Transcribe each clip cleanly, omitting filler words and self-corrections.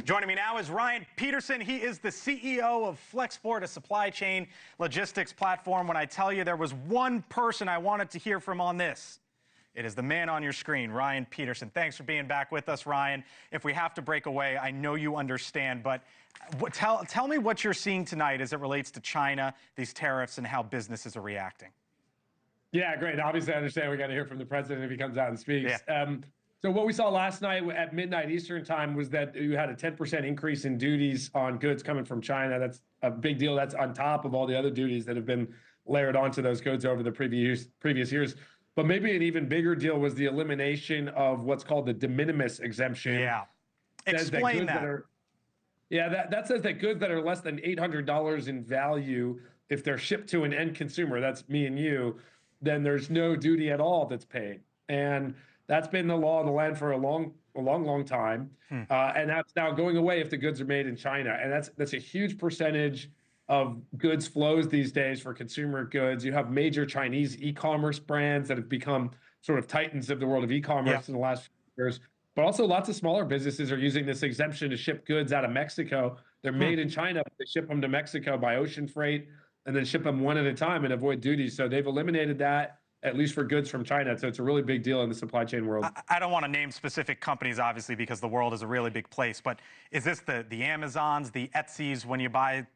Joining me now is Ryan Petersen. He is the CEO of Flexport, a supply chain logistics platform. When I tell you there was one person I wanted to hear from on this, it is the man on your screen, Ryan Petersen. Thanks for being back with us, Ryan. If we have to break away, I know you understand, but tell me what you're seeing tonight as it relates to China, these tariffs, and how businesses are reacting. Yeah, great. Obviously, I understand we got to hear from the president if he comes out and speaks. Yeah. So what we saw last night at midnight Eastern time was that you had a 10% increase in duties on goods coming from China. That's a big deal. That's on top of all the other duties that have been layered onto those goods over the previous years. But maybe an even bigger deal was the elimination of what's called the de minimis exemption. Yeah. Explain that. That says that goods that are less than $800 in value, if they're shipped to an end consumer, that's me and you, then there's no duty at all that's paid. And that's been the law of the land for a long time. And that's now going away if the goods are made in China. And that's a huge percentage of goods flows these days for consumer goods. You have major Chinese e-commerce brands that have become sort of titans of the world of e-commerce in the last few years. But also lots of smaller businesses are using this exemption to ship goods out of Mexico. They're made in China, but they ship them to Mexico by ocean freight and then ship them one at a time and avoid duties. So they've eliminated that, at least for goods from China. So it's a really big deal in the supply chain world. I don't want to name specific companies, obviously, because the world is a really big place. But is this the Amazons, the Etsy's, when you buy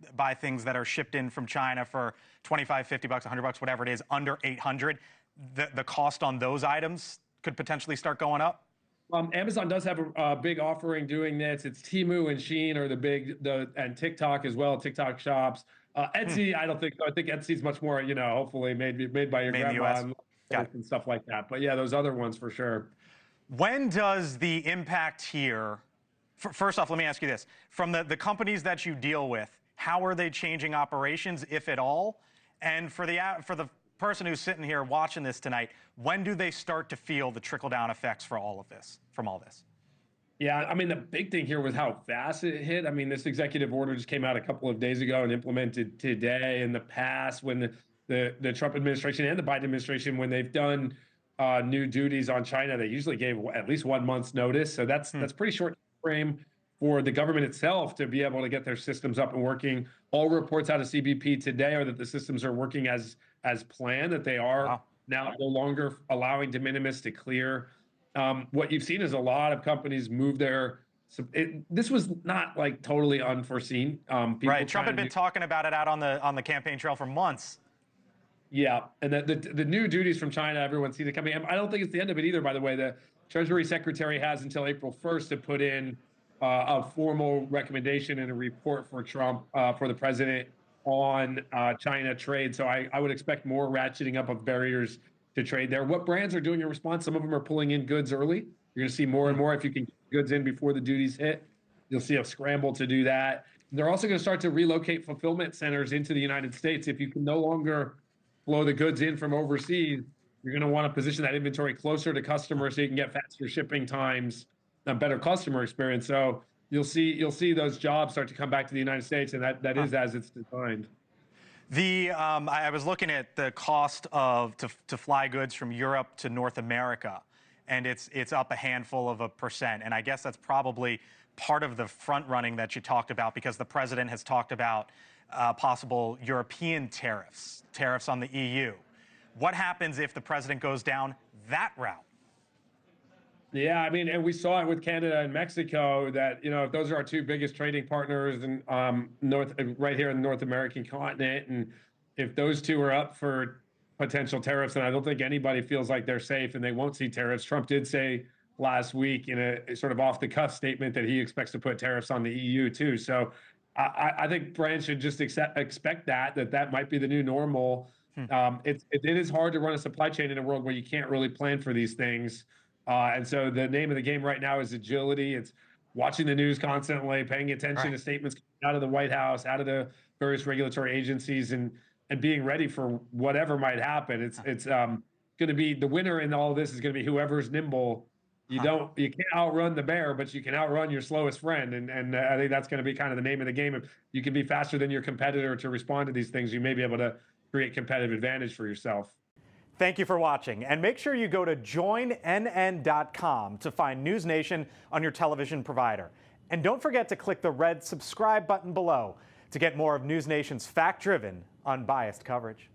things that are shipped in from China for $25, $50, $100, whatever it is, under 800, the cost on those items could potentially start going up? Amazon does have a big offering doing this. It's Temu and Shein are and TikTok as well, TikTok shops. Etsy, I don't think so. I think Etsy's much more, hopefully made by your grandma and stuff like that. But yeah, those other ones for sure. When does the impact here, first off, let me ask you this. From the companies that you deal with, how are they changing operations, if at all? And for the person who's sitting here watching this tonight, when do they start to feel the trickle-down effects from all this? Yeah, I mean, the big thing here was how fast it hit. I mean, this executive order just came out a couple of days ago and implemented today. In the past, when the Trump administration and the Biden administration, when they've done new duties on China, they usually gave at least 1 month's notice. So that's pretty short frame for the government itself to be able to get their systems up and working. All reports out of CBP today are that the systems are working as planned, that they are now no longer allowing de minimis to clear. What you've seen is a lot of companies move this was not like totally unforeseen. Right, Trump had been talking about it out on the campaign trail for months. Yeah, and the new duties from China, everyone's seen it coming. I don't think it's the end of it either, by the way. The Treasury Secretary has until April 1st to put in a formal recommendation and a report for Trump, for the president on China trade. So I would expect more ratcheting up of barriers to trade there. What brands are doing in response? Some of them are pulling in goods early. You're going to see more and more if you can get goods in before the duties hit. You'll see a scramble to do that. They're also going to start to relocate fulfillment centers into the United States. If you can no longer flow the goods in from overseas, you're going to want to position that inventory closer to customers so you can get faster shipping times, a better customer experience. So you'll see those jobs start to come back to the United States, and that is as it's designed. I was looking at the cost to fly goods from Europe to North America, and it's up a handful of a percent. And I guess that's probably part of the front running that you talked about, because the president has talked about possible European tariffs on the EU. What happens if the president goes down that route? Yeah, I mean, and we saw it with Canada and Mexico that, if those are our two biggest trading partners and right here in the North American continent, and if those two are up for potential tariffs, then I don't think anybody feels like they're safe and they won't see tariffs. Trump did say last week in a sort of off-the-cuff statement that he expects to put tariffs on the EU too. So I think brands should just expect that might be the new normal. It is hard to run a supply chain in a world where you can't really plan for these things. And so the name of the game right now is agility. It's watching the news constantly, paying attention to statements coming out of the White House, out of the various regulatory agencies, and being ready for whatever might happen. It's going to be the winner in all of this is going to be whoever's nimble. You can't outrun the bear, but you can outrun your slowest friend. And I think that's going to be kind of the name of the game. If you can be faster than your competitor to respond to these things, you may be able to create competitive advantage for yourself. Thank you for watching, and make sure you go to joinnn.com to find NewsNation on your television provider. And don't forget to click the red subscribe button below to get more of NewsNation's fact-driven, unbiased coverage.